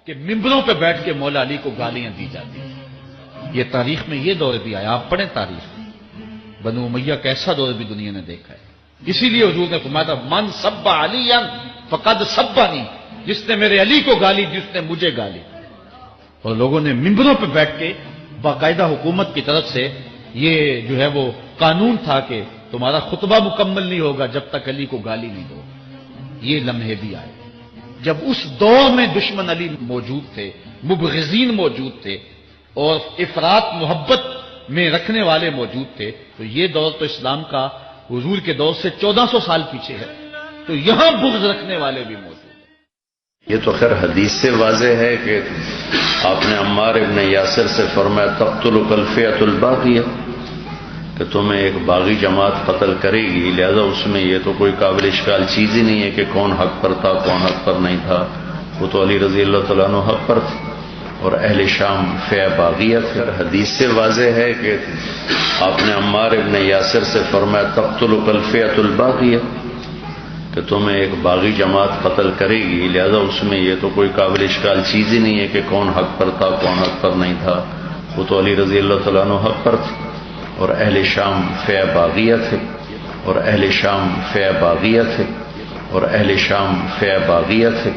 کہ ممبروں پہ بیٹھ کے مولا علی کو گالیاں دی جاتی ہیں۔ یہ تاریخ میں یہ دور بھی آیا، آپ پڑھیں تاریخ میں، بنو امیہ کا ایسا دور بھی دنیا نے دیکھا ہے۔ اسی لیے حضور نے فرمایا تھا من سب علی فقد سبنی، جس نے میرے علی کو گالی دی اس نے مجھے گالی۔ اور لوگوں نے ممبروں پہ بیٹھ کے باقاعدہ حکومت کی طرف سے یہ جو ہے وہ قانون تھا کہ تمہارا خطبہ مکمل نہیں ہوگا جب تک علی کو گالی نہیں دو۔ یہ لمحے بھی آئے جب اس دور میں دشمن علی موجود تھے، مبغضین موجود تھے اور افراط محبت میں رکھنے والے موجود تھے، تو یہ دور تو اسلام کا حضور کے دور سے 1400 سال پیچھے ہے، تو یہاں بغض رکھنے والے بھی موجود ہیں۔ یہ تو خیر حدیث سے واضح ہے کہ آپ نے عمار ابن یاسر سے فرمایا تقتلک الفئۃ الباغیہ، کہ تمہیں ایک باغی جماعت قتل کرے گی، لہذا اس میں یہ تو کوئی قابل اشکال چیز ہی نہیں ہے کہ کون حق پر تھا کون حق پر نہیں تھا، وہ تو علی رضی اللہ تعالیٰ عنہ حق پر تھے اور اہل شام فئہ باغیہ تھے۔ حدیث سے واضح ہے کہ آپ نے عمار ابن یاسر سے فرمایا تقتلک الفئۃ الباغیہ، کہ تمہیں ایک باغی جماعت قتل کرے گی، لہذا اس میں یہ تو کوئی قابل اشکال چیز ہی نہیں ہے کہ کون حق پر تھا کون حق پر نہیں تھا، وہ تو علی رضی اللہ تعالیٰ عنہ حق پر تھے اور اہل شام فئہ باغیہ تھے اور اہل شام فئہ باغیہ تھے اور اہل شام فئہ باغیہ تھے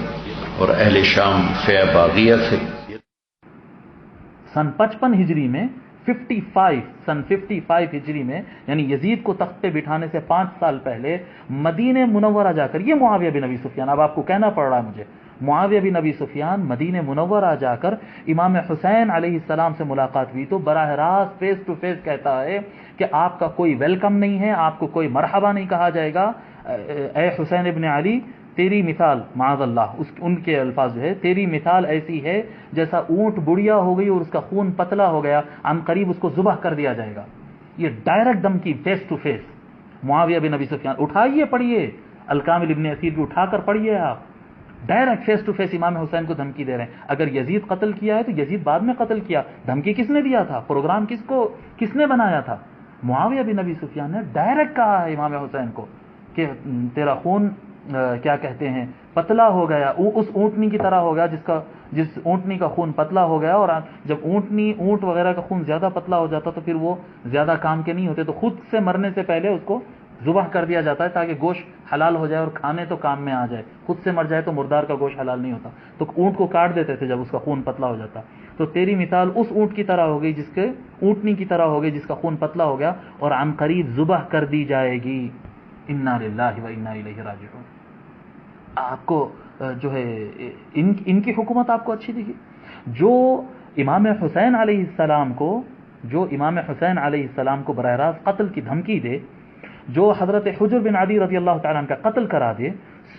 اور اہل شام فئہ باغیہ تھے۔ سن 55 ہجری میں سن 55 ہجری میں، یعنی یزید کو تخت پہ بٹھانے سے 5 سال پہلے مدینہ منورہ جا کر، یہ معاویہ بن ابی سفیان، اب آپ کو کہنا پڑ رہا ہے مجھے، معاویہ بن ابی سفیان مدینہ منورہ جا کر امام حسین علیہ السلام سے ملاقات ہوئی تو براہ راست فیس ٹو فیس کہتا ہے کہ آپ کا کوئی ویلکم نہیں ہے، آپ کو کوئی مرحبا نہیں کہا جائے گا، اے حسین ابن علی تیری مثال، معاذ اللہ ان کے الفاظ جو ہے، تیری مثال ایسی ہے جیسا اونٹ بڑھیا ہو گئی اور اس کا خون پتلا ہو گیا، عن قریب اس کو ذبح کر دیا جائے گا۔ یہ ڈائریکٹ دھمکی فیس ٹو فیس معاویہ بن ابی سفیان، اٹھائیے پڑھیے الکامل ابن اسیر بھی اٹھا کر پڑھیے آپ، ڈائریکٹ فیس ٹو فیس امام حسین کو دھمکی دے رہے ہیں۔ اگر یزید قتل کیا ہے تو یزید بعد میں قتل کیا، دھمکی کس نے دیا تھا، پروگرام کس نے بنایا تھا؟ معاویہ بن ابی سفیان نے ڈائریکٹ کہا ہے امام حسین کو کہ تیرا خون کیا کہتے ہیں پتلا ہو گیا، اس اونٹنی کی طرح ہو گیا جس اونٹنی کا خون پتلا ہو گیا، اور جب اونٹ وغیرہ کا خون زیادہ پتلا ہو جاتا تو پھر وہ زیادہ کام کے نہیں ہوتے، تو خود سے مرنے سے پہلے اس کو ذبح کر دیا جاتا ہے تاکہ گوشت حلال ہو جائے اور کھانے تو کام میں آ جائے، خود سے مر جائے تو مردار کا گوشت حلال نہیں ہوتا، تو اونٹ کو کاٹ دیتے تھے جب اس کا خون پتلا ہو جاتا۔ تو تیری مثال اس اونٹ کی طرح ہو گئی جس کے اونٹنی کی طرح ہو گئی جس کا خون پتلا ہو گیا اور عن قریب ذبح کر دی جائے گی۔ انا للہ و انا الیہ راجعون۔ آپ کو جو ہے ان کی حکومت آپ کو اچھی دکھی؟ جو امام حسین علیہ السلام کو براہ راست قتل کی دھمکی دے، جو حضرت حجر بن عدی رضی اللہ تعالیٰ عنہ کا قتل کرا دے،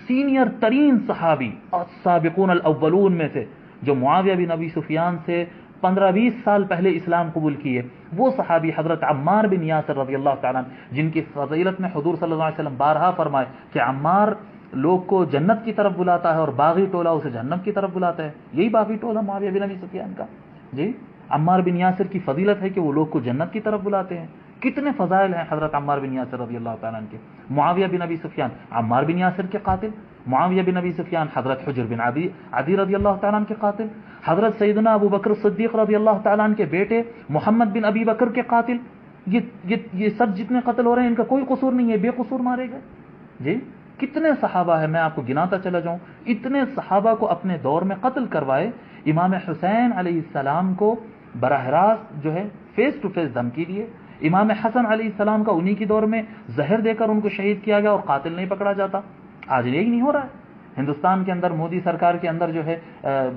سینئر ترین صحابی اور سابقون الاولون میں سے، جو معاویہ بن ابی سفیان سے 15-20 سال پہلے اسلام قبول کیے، وہ صحابی حضرت عمار بن یاسر رضی اللہ تعالیٰ عنہ، جن کی فضیلت میں حضور صلی اللہ علیہ وسلم بارہا فرمائے کہ عمار لوگ کو جنت کی طرف بلاتا ہے اور باغی ٹولہ اسے جہنم کی طرف بلاتا ہے، یہی باغی ٹولہ معاویہ بن ابی سفیان کا۔ جی عمار بن یاسر کی فضیلت ہے کہ وہ لوگ کو جنت کی طرف بلاتے ہیں، کتنے فضائل ہیں حضرت عمار بن یاسر رضی اللہ تعالیٰ عنہ کے۔ معاویہ بن ابی سفیان عمار بن یاسر کے قاتل، معاویہ بن ابی سفیان حضرت حجر بن عدی رضی اللہ تعالیٰ عنہ کے قاتل، حضرت سیدنا ابو بکر صدیق رضی اللہ تعالیٰ عنہ کے بیٹے محمد بن ابی بکر کے قاتل، یہ سب جتنے قتل ہو رہے ہیں ان کا کوئی قصور نہیں ہے، بے قصور مارے گئے۔ جی کتنے صحابہ ہیں، میں آپ کو گناتا چلا جاؤں، اتنے صحابہ کو اپنے دور میں قتل کروائے۔ امام حسین علیہ السلام کو براہ راست جو ہے فیس ٹو فیس دھمکی دیے، امام حسن علیہ السلام کا انہی کی دور میں زہر دے کر ان کو شہید کیا گیا اور قاتل نہیں پکڑا جاتا۔ آج یہی نہیں ہو رہا ہے ہندوستان کے اندر، مودی سرکار کے اندر جو ہے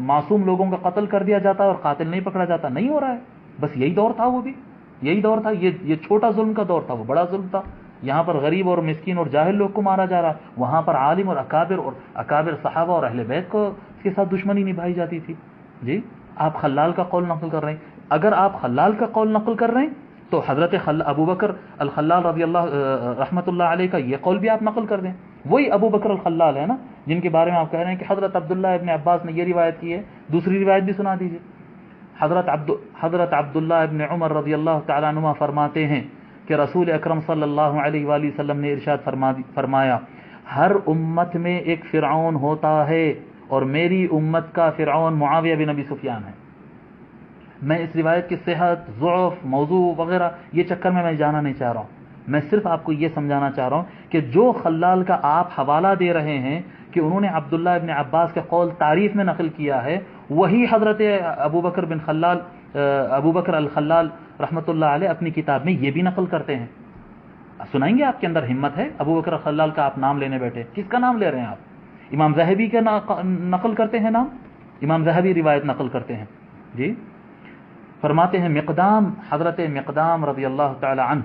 معصوم لوگوں کا قتل کر دیا جاتا ہے اور قاتل نہیں پکڑا جاتا، نہیں ہو رہا ہے۔ بس یہی دور تھا، وہ بھی یہی دور تھا، یہ چھوٹا ظلم کا دور تھا، وہ بڑا ظلم تھا۔ یہاں پر غریب اور مسکین اور جاہل لوگ کو مارا جا رہا، وہاں پر عالم اور اکابر صحابہ اور اہل بیت کو اس کے ساتھ دشمنی نبھائی جاتی تھی۔ جی آپ خلال کا قول نقل کر رہے ہیں، اگر آپ خلال کا قول نقل کر رہے ہیں تو حضرت ابو بکر الخلال رضی اللہ رحمۃ اللہ علیہ کا یہ قول بھی آپ نقل کر دیں، وہی ابو بکر الخلال ہے نا جن کے بارے میں آپ کہہ رہے ہیں کہ حضرت عبداللہ ابن عباس نے یہ روایت کی ہے، دوسری روایت بھی سنا دیجیے۔ حضرت عبداللہ ابن عمر رضی اللہ تعالیٰ عنہ فرماتے ہیں کہ رسول اکرم صلی اللہ علیہ وآلہ وسلم نے ارشاد فرمایا، ہر امت میں ایک فرعون ہوتا ہے اور میری امت کا فرعون معاویہ بن ابی سفیان ہے۔ میں اس روایت کی صحت، ضعف، موضوع وغیرہ یہ چکر میں جانا نہیں چاہ رہا ہوں، میں صرف آپ کو یہ سمجھانا چاہ رہا ہوں کہ جو خلال کا آپ حوالہ دے رہے ہیں کہ انہوں نے عبداللہ ابن عباس کے قول تعریف میں نقل کیا ہے، وہی حضرت ابو بکر الخلال رحمۃ اللہ علیہ اپنی کتاب میں یہ بھی نقل کرتے ہیں۔ سنائیں گے؟ آپ کے اندر ہمت ہے؟ ابو بکر الخلال کا آپ نام لینے بیٹھے، کس کا نام لے رہے ہیں آپ؟ امام ذہبی کے نقل کرتے ہیں نام، امام ذہبی روایت نقل کرتے ہیں جی۔ فرماتے ہیں مقدام، حضرت مقدام رضی اللہ تعالی عنہ،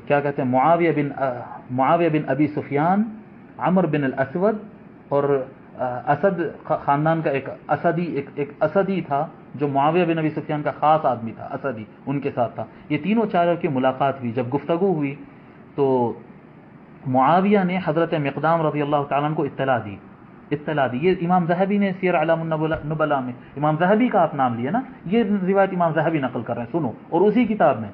کیا کہتے ہیں، معاویہ بن ابی سفیان، عمر بن الاسود اور اسد خاندان کا ایک اسدی تھا جو معاویہ بن ابی سفیان کا خاص آدمی تھا، اسدی ان کے ساتھ تھا۔ یہ تینوں چاروں کی ملاقات ہوئی، جب گفتگو ہوئی تو معاویہ نے حضرت مقدام رضی اللہ تعالیٰ عنہ کو اطلاع دی۔ یہ امام ذہبی نے سیر اعلام النبلاء میں، امام ذہبی کا آپ نام لیا نا، یہ روایت امام ذہبی نقل کر رہے ہیں، سنو، اور اسی کتاب میں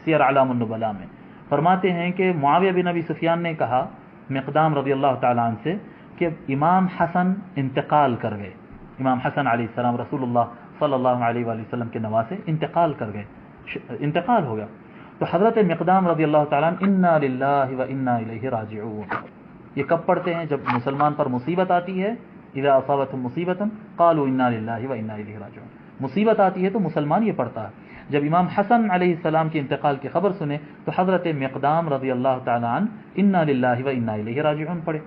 سیر اعلام النبلاء میں فرماتے ہیں کہ معاویہ بن ابی سفیان نے کہا مقدام رضی اللہ تعالیٰ عنہ سے کہ امام حسن انتقال کر گئے، امام حسن علیہ السلام رسول اللہ صلی اللہ علیہ وآلہ وسلم کے نواسے انتقال کر گئے، انتقال ہو گیا۔ تو حضرت مقدام رضی اللہ تعالیٰ عنہ انا للہ و انا الیہ راجعون، یہ کب پڑھتے ہیں؟ جب مسلمان پر مصیبت آتی ہے، اذا اصابتهم مصیبۃ قالوا انا للہ و انا الیہ راجعون، مصیبت آتی ہے تو مسلمان یہ پڑھتا ہے۔ جب امام حسن علیہ السلام کے انتقال کی خبر سنے تو حضرت مقدام رضی اللہ تعالیٰ عنہ انا للہ و انا الیہ راجعون پڑھے۔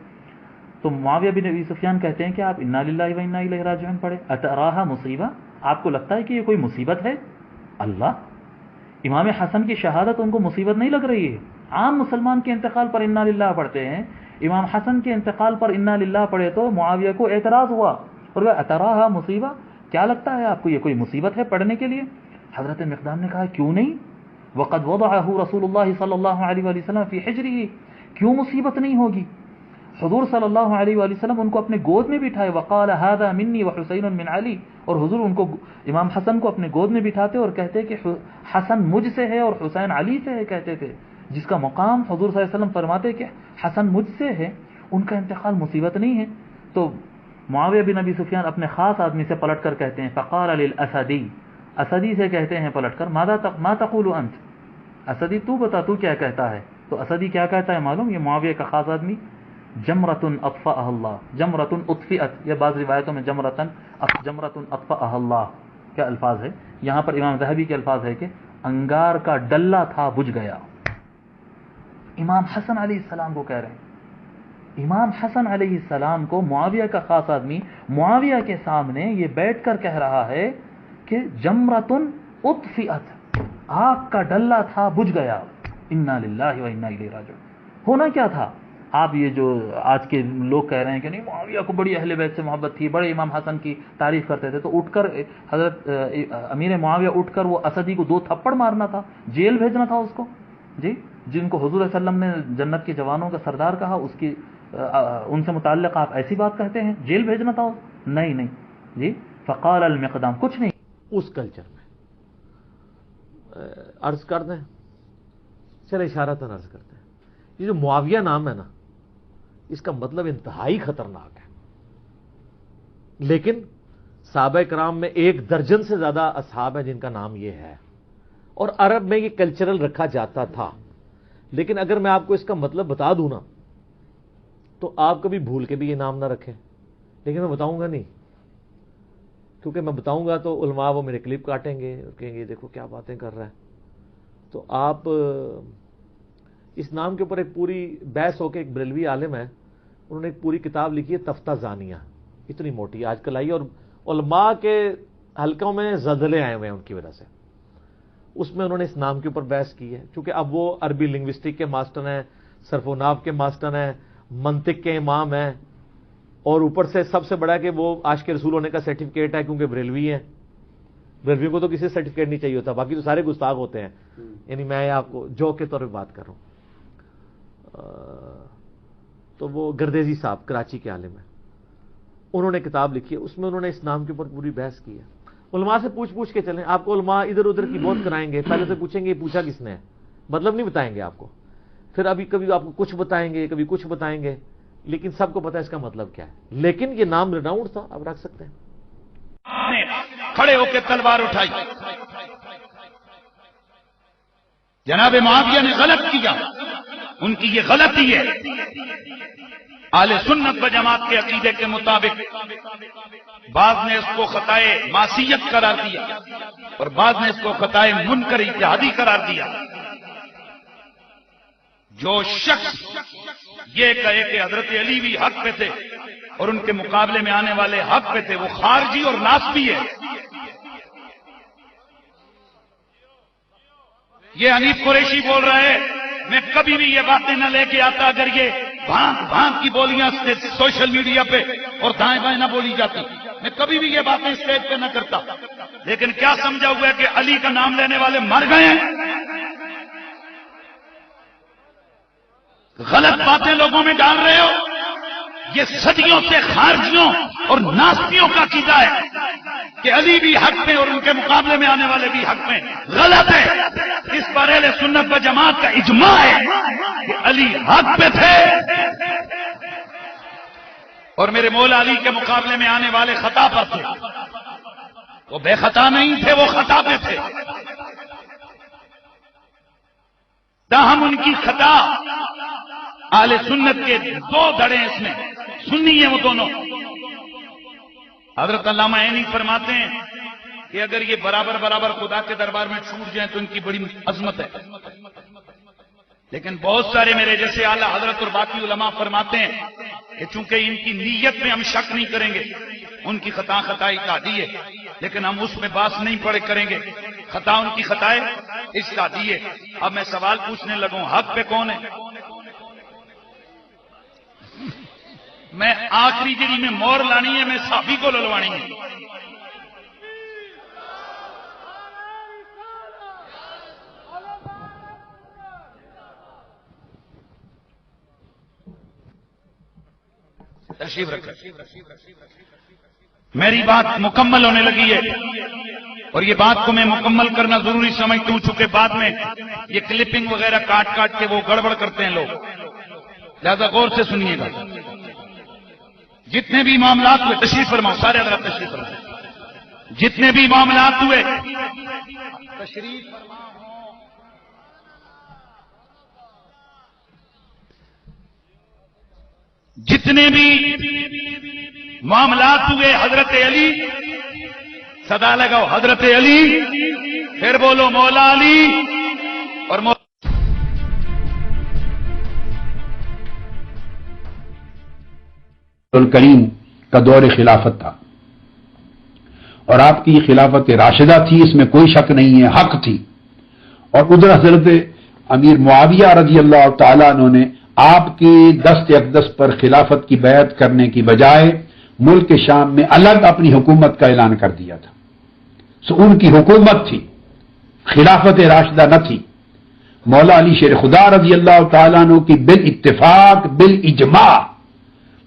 تو معاویہ بن ابی سفیان کہتے ہیں کہ آپ انا للہ و انا الیہ راجعون پڑھے، اتراہا مصیبہ، آپ کو لگتا ہے کہ یہ کوئی مصیبت ہے؟ اللہ، امام حسن کی شہادت ان کو مصیبت نہیں لگ رہی ہے؟ عام مسلمان کے انتقال پر انا للہ پڑھتے ہیں، امام حسن کے انتقال پر انا للہ پڑھے تو معاویہ کو اعتراض ہوا اور وہ اتراہا مصیبہ، کیا لگتا ہے آپ کو یہ کوئی مصیبت ہے پڑھنے کے لیے؟ حضرت مقدام نے کہا کیوں نہیں، وقد وضعہ رسول اللہ صلی اللہ علیہ وآلہ وسلم فی حجرہ، کیوں مصیبت نہیں ہوگی؟ حضور صلی اللہ علیہ وآلہ وسلم ان کو اپنے گود میں بٹھائے، وقال هذا منی وحسین من علی، اور حضور ان کو، امام حسن کو اپنے گود میں بٹھاتے اور کہتے کہ حسن مجھ سے ہے اور حسین علی سے ہے، کہتے تھے، جس کا مقام حضور صلی اللہ علیہ وسلم فرماتے کہ حسن مجھ سے ہے، ان کا انتقال مصیبت نہیں ہے۔ تو معاویہ بن ابی سفیان اپنے خاص آدمی سے پلٹ کر کہتے ہیں، فقال للاسدی، اسدی سے کہتے ہیں پلٹ کر، ما تقول انت، اسدی تو بتا تو کیا کہتا ہے؟ تو اسدی کیا کہتا ہے معلوم؟ یہ معاویہ کا خاص آدمی، جمرۃ اطفأها اللہ، جمرۃ اطفئت، یہ بعض روایتوں میں جمرۃ اطفأها اللہ کیا الفاظ ہے، یہاں پر امام ذہبی کے الفاظ ہے کہ انگار کا ڈلہ تھا بجھ گیا۔ امام حسن علیہ السلام کو کہہ رہے ہیں، امام حسن علیہ السلام کو معاویہ کا خاص آدمی معاویہ کے سامنے یہ بیٹھ کر کہہ رہا ہے کہ جمرۃ اطفئت، آگ کا ڈلہ تھا بجھ گیا، انا للہ و انا الیہ راجعون۔ ہونا کیا تھا؟ آپ یہ جو آج کے لوگ کہہ رہے ہیں کہ نہیں معاویہ کو بڑی اہل بیت سے محبت تھی، بڑے امام حسن کی تعریف کرتے تھے، تو اٹھ کر حضرت امیر معاویہ اٹھ کر وہ اسدی کو 2 تھپڑ مارنا تھا، جیل بھیجنا تھا اس کو، جی، جن کو حضور صلی اللہ علیہ وسلم نے جنت کے جوانوں کا سردار کہا، اس کی ان سے متعلق آپ ایسی بات کہتے ہیں؟ جیل بھیجنا تھا؟ نہیں جی۔ فقال المقدام، کچھ نہیں، اس کلچر میں عرض کر دیں، چلے اشارتاً عرض کرتے ہیں، یہ جو معاویہ نام ہے نا، اس کا مطلب انتہائی خطرناک ہے، لیکن صحابہ کرام میں 1 درجن سے زیادہ اصحاب ہیں جن کا نام یہ ہے، اور عرب میں یہ کلچرل رکھا جاتا تھا، لیکن اگر میں آپ کو اس کا مطلب بتا دوں نا تو آپ کبھی بھول کے بھی یہ نام نہ رکھیں، لیکن میں بتاؤں گا نہیں، کیونکہ میں بتاؤں گا تو علماء وہ میرے کلپ کاٹیں گے اور کہیں گے دیکھو کیا باتیں کر رہا ہے۔ تو آپ اس نام کے اوپر ایک پوری بحث ہو کے، ایک بریلوی عالم ہے، انہوں نے ایک پوری کتاب لکھی ہے تفتہ زانیہ، اتنی موٹی آج کل آئی، اور علماء کے حلقوں میں زلزلے آئے ہوئے ہیں ان کی وجہ سے، اس میں انہوں نے اس نام کے اوپر بحث کی ہے، کیونکہ اب وہ عربی لنگوسٹک کے ماسٹر ہیں، صرف و نحو کے ماسٹر ہیں، منطق کے امام ہیں، اور اوپر سے سب سے بڑا کہ وہ عاشق رسول ہونے کا سرٹیفکیٹ ہے، کیونکہ بریلوی ہیں، بریلویوں کو تو کسی سرٹیفکیٹ نہیں چاہیے ہوتا، باقی تو سارے گستاخ ہوتے ہیں، یعنی میں آپ کو جوک کے طور پہ بات کر رہا ہوں۔ تو وہ گردیزی صاحب کراچی کے عالم ہیں، انہوں نے کتاب لکھی ہے، اس میں انہوں نے اس نام کے اوپر پوری بحث کی ہے۔ علماء سے پوچھ کے چلیں، آپ کو علماء ادھر ادھر کی بہت کرائیں گے، پہلے سے پوچھیں گے یہ پوچھا کس نے ہے، مطلب نہیں بتائیں گے آپ کو، پھر ابھی کبھی آپ کو کچھ بتائیں گے، کبھی کچھ بتائیں گے، لیکن سب کو پتا ہے اس کا مطلب کیا ہے، لیکن یہ نام رناؤنڈ تھا، اب رکھ سکتے ہیں۔ کھڑے ہو کے تلوار اٹھائی، جناب معاویہ نے غلط کیا، ان کی یہ غلطی ہے۔ اہل سنت و جماعت کے عقیدے کے مطابق بعض نے اس کو خطائے معصیت قرار دیا اور بعض نے اس کو خطائے منکر اجتہادی قرار دیا۔ جو شخص یہ کہے کہ حضرت علی بھی حق پہ تھے اور ان کے مقابلے میں آنے والے حق پہ تھے، وہ خارجی اور ناسبی ہے۔ یہ حنیف قریشی بول رہا ہے، میں کبھی بھی یہ باتیں نہ لے کے آتا اگر یہ بھانک بھانک کی بولیاں سوشل میڈیا پہ اور دائیں بائیں نہ بولی جاتی، میں کبھی بھی یہ باتیں اسٹیج پہ نہ کرتا۔ لیکن کیا سمجھا ہوا ہے کہ علی کا نام لینے والے مر گئے ہیں؟ غلط باتیں لوگوں میں ڈال رہے ہو، یہ صدیوں سے خارجیوں اور ناسبیوں کا عقیدہ ہے کہ علی بھی حق میں اور ان کے مقابلے میں آنے والے بھی حق میں، غلط ہے۔ اس پر اہل سنت و جماعت کا اجماع ہے کہ علی حق پہ تھے اور میرے مولا علی کے مقابلے میں آنے والے خطا پر تھے۔ وہ بے خطا نہیں تھے، وہ خطا پہ تھے۔ تاہم ان کی خطا، اہل سنت کے دو دھڑے اس میں، سنی ہیں وہ دونوں۔ حضرت علامہ عینی فرماتے ہیں کہ اگر یہ برابر برابر خدا کے دربار میں چھوٹ جائیں تو ان کی بڑی عظمت ہے، لیکن بہت سارے میرے جیسے اعلیٰ حضرت اور باقی علماء فرماتے ہیں کہ چونکہ ان کی نیت میں ہم شک نہیں کریں گے، ان کی خطا خطائی اجتہادی ہے، لیکن ہم اس میں باس نہیں پڑے کریں گے، خطا ان کی خطائے اجتہادی ہے۔ اب میں سوال پوچھنے لگوں، حق پہ کون ہے؟ میں آخری جڑی میں مور لانی ہے، میں صحابی کو للوانی ہے۔ تشریف رکھیں، میری بات مکمل ہونے لگی ہے اور یہ بات کو میں مکمل کرنا ضروری سمجھتا ہوں، چونکہ بعد میں یہ کلپنگ وغیرہ کاٹ کاٹ کے وہ گڑبڑ کرتے ہیں لوگ، لہذا غور سے سنیے گا۔ جتنے بھی معاملات ہوئے، تشریف فرماؤ سارے حضرات تشریف فرماؤ، جتنے بھی معاملات ہوئے تشریف فرماؤ، جتنے بھی معاملات ہوئے حضرت علی، صدا لگاؤ حضرت علی، پھر بولو مولا علی اور کریم کا دور خلافت تھا اور آپ کی خلافت راشدہ تھی، اس میں کوئی شک نہیں ہے، حق تھی۔ اور ادھر حضرت امیر معاویہ رضی اللہ تعالیٰ عنہ نے آپ کے دست اقدس پر خلافت کی بیعت کرنے کی بجائے ملک شام میں الگ اپنی حکومت کا اعلان کر دیا تھا۔ سو ان کی حکومت تھی، خلافت راشدہ نہ تھی۔ مولا علی شیر خدا رضی اللہ تعالیٰ عنہ کی بالاتفاق بالاجماع،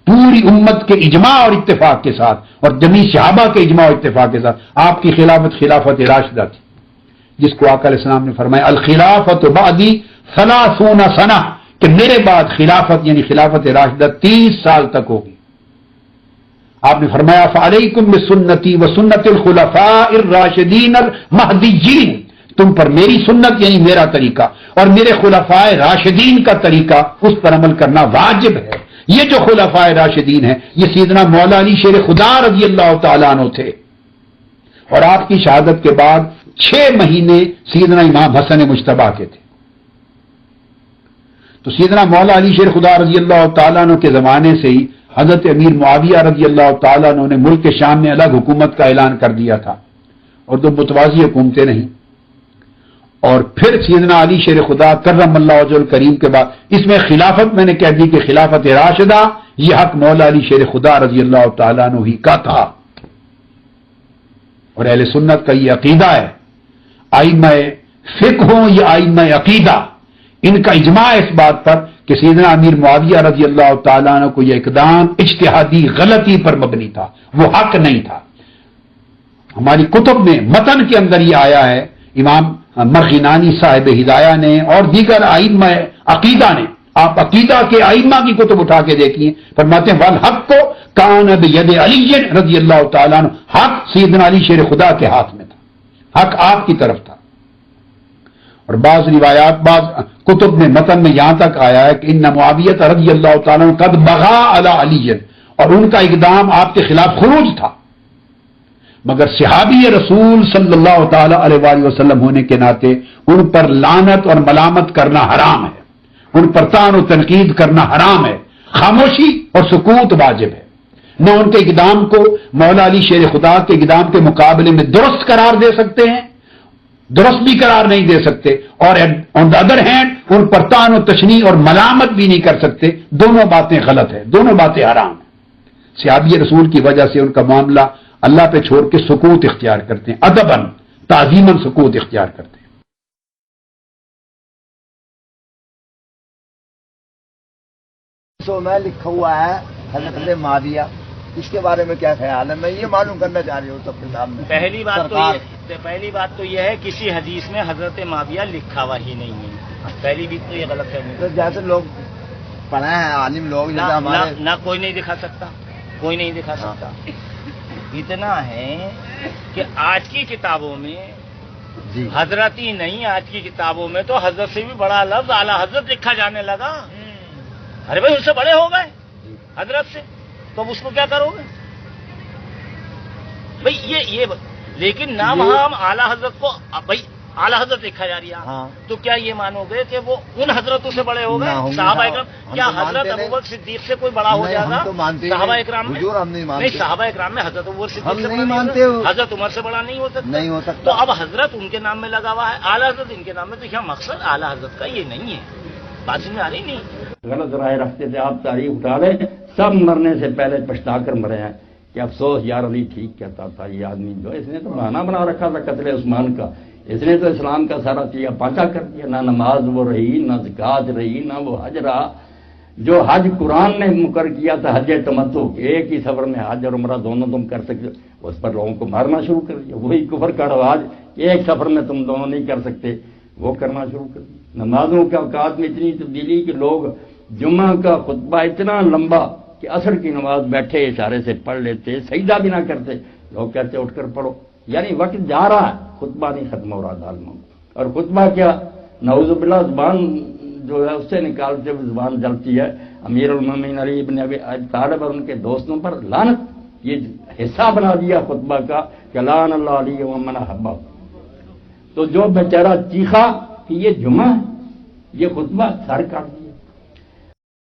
پوری امت کے اجماع اور اتفاق کے ساتھ اور جمیع صحابہ کے اجماع اور اتفاق کے ساتھ آپ کی خلافت راشدہ تھی، جس کو آقا علیہ السلام نے فرمایا الخلافت بعدی 30 سنہ، کہ میرے بعد خلافت یعنی خلافت راشدہ 30 سال تک ہوگی۔ آپ نے فرمایا فعلیکم بسنتی وسنت الخلفاء الراشدین المہدیین، تم پر میری سنت یعنی میرا طریقہ اور میرے خلفاء راشدین کا طریقہ، اس پر عمل کرنا واجب ہے۔ یہ جو خلفاء راشدین ہیں یہ سیدنا مولا علی شیر خدا رضی اللہ تعالیٰ عنہ تھے، اور آپ کی شہادت کے بعد 6 مہینے سیدنا امام حسن مجتبیٰ کے تھے۔ تو سیدنا مولا علی شیر خدا رضی اللہ تعالیٰ عنہ کے زمانے سے ہی حضرت امیر معاویہ رضی اللہ تعالیٰ عنہ نے ملک کے شام میں الگ حکومت کا اعلان کر دیا تھا، اور دو متوازی حکومتیں نہیں۔ اور پھر سیدنا علی شیر خدا کرم اللہ وجہ الکریم کے بعد اس میں خلافت میں نے کہہ دی کہ خلافت راشدہ یہ حق مولا علی شیر خدا رضی اللہ تعالیٰ عنہ ہی کا تھا، اور اہل سنت کا یہ عقیدہ ہے۔ ائمہ فقہ ہوں یا ائمہ عقیدہ، ان کا اجماع اس بات پر کہ سیدنا امیر معاویہ رضی اللہ تعالیٰ عنہ کو یہ اقدام اجتہادی غلطی پر مبنی تھا، وہ حق نہیں تھا۔ ہماری کتب میں متن کے اندر یہ آیا ہے، امام مرغینانی صاحب ہدایہ نے اور دیگر ائمہ عقیدہ نے آپ عقیدہ کے ائمہ کی کتب اٹھا کے دیکھیے، فرماتے ہیں والحق کو کان بید علی رضی اللہ تعالیٰ عنہ، حق سیدنا علی شیر خدا کے ہاتھ میں تھا، حق آپ کی طرف تھا۔ اور بعض روایات، بعض کتب میں متن میں یہاں تک آیا ہے کہ ان معاویہ رضی اللہ تعالیٰ عنہ قد بغا علی علی، اور ان کا اقدام آپ کے خلاف خروج تھا، مگر صحابی رسول صلی اللہ تعالی علیہ وآلہ وسلم ہونے کے ناطے ان پر لعنت اور ملامت کرنا حرام ہے، ان پر طعن و تنقید کرنا حرام ہے، خاموشی اور سکوت واجب ہے۔ نہ ان کے اقدام کو مولا علی شیر خدا کے اقدام کے مقابلے میں درست قرار دے سکتے ہیں، درست بھی قرار نہیں دے سکتے، اور آن دا ادر ہینڈ ان پر طعن و تشنیع اور ملامت بھی نہیں کر سکتے۔ دونوں باتیں غلط ہیں، دونوں باتیں حرام ہیں۔ صحابی رسول کی وجہ سے ان کا معاملہ اللہ پہ چھوڑ کے سکوت اختیار کرتے ہیں، ادباً تعظیماً سکوت اختیار کرتے ہیں۔ میں لکھا ہوا ہے حضرت معاویہ، اس کے بارے میں کیا خیال ہے؟ میں یہ معلوم کرنا چاہ رہی ہوں سب کے سامنے۔ پہلی بات تو یہ ہے کسی حدیث میں حضرت معاویہ لکھا ہوا ہی نہیں ہے، پہلی بھی تو یہ غلط ہے۔ تو جیسے لوگ پڑھے ہیں عالم لوگ، جیسے ہمارے نہ کوئی نہیں دکھا سکتا، کوئی نہیں دکھا سکتا۔ اتنا ہے کہ آج کی کتابوں میں جی حضرت ہی نہیں، آج کی کتابوں میں تو حضرت سے بھی بڑا لفظ اعلی حضرت لکھا جانے لگا۔ ارے بھائی اس سے بڑے ہو گئے حضرت سے، تو اب اس کو کیا کرو گے بھائی؟ یہ لیکن نہ وہاں ہم اعلی حضرت کو بھائی اعلی حضرت لکھا جا رہا ہاں، تو کیا یہ مانو گے کہ وہ ان حضرتوں سے بڑے ہو گئے؟ صحابہ اکرام کیا حضرت ابوبکر صدیق سے کوئی بڑا ہو جائے گا؟ صحابہ اکرام میں نہیں، صحابہ اکرام میں حضرت ابوبکر صدیق سے بڑا نہیں ہوتا، حضرت عمر سے بڑا نہیں ہو سکتا۔ تو اب حضرت ان کے نام میں لگا ہوا ہے، اعلی حضرت ان کے نام میں، تو کیا مقصد اعلی حضرت کا یہ نہیں ہے؟ بات میں آ رہی نہیں۔ غلط رائے رکھتے تھے، آپ تاریخ اٹھا لیں، سب مرنے سے پہلے پچھتا کر مرے ہیں کہ افسوس یار علی ٹھیک کہتا تھا، یہ آدمی جو اس نے تو بہانہ بنا رکھا تھا قتل عثمان کا، اس نے تو اسلام کا سارا چیزا پانچا کر دیا، نہ نماز وہ رہی، نہ زکات رہی، نہ وہ حج رہا۔ جو حج قرآن نے مقرر کیا تھا حج تمتع، ایک ہی سفر میں حج اور عمرہ دونوں تم کر سکتے، اس پر لوگوں کو مارنا شروع کر دیا۔ وہی کفر کا رواج، ایک سفر میں تم دونوں نہیں کر سکتے، وہ کرنا شروع کر دیا۔ نمازوں کے اوقات میں اتنی تبدیلی کہ لوگ جمعہ کا خطبہ اتنا لمبا کہ عصر کی نماز بیٹھے اشارے سے پڑھ لیتے، سجدہ بھی نہ کرتے، لوگ کہتے اٹھ کر پڑھو، یعنی وقت جا رہا ہے، خطبہ نہیں ختم ہو رہا دالموں۔ اور خطبہ کیا، نعوذ باللہ زبان جو ہے اس سے نکالتے ہوئے زبان جلتی ہے۔ امیر المومنین علی ابن ابی طالب اور ان کے دوستوں پر لعنت، یہ حصہ بنا دیا خطبہ کا کہ لعن اللہ علیہ ومن احبہ۔ تو جو بیچارہ چیخا کہ یہ جمعہ ہے، یہ خطبہ سر کاٹ دیا۔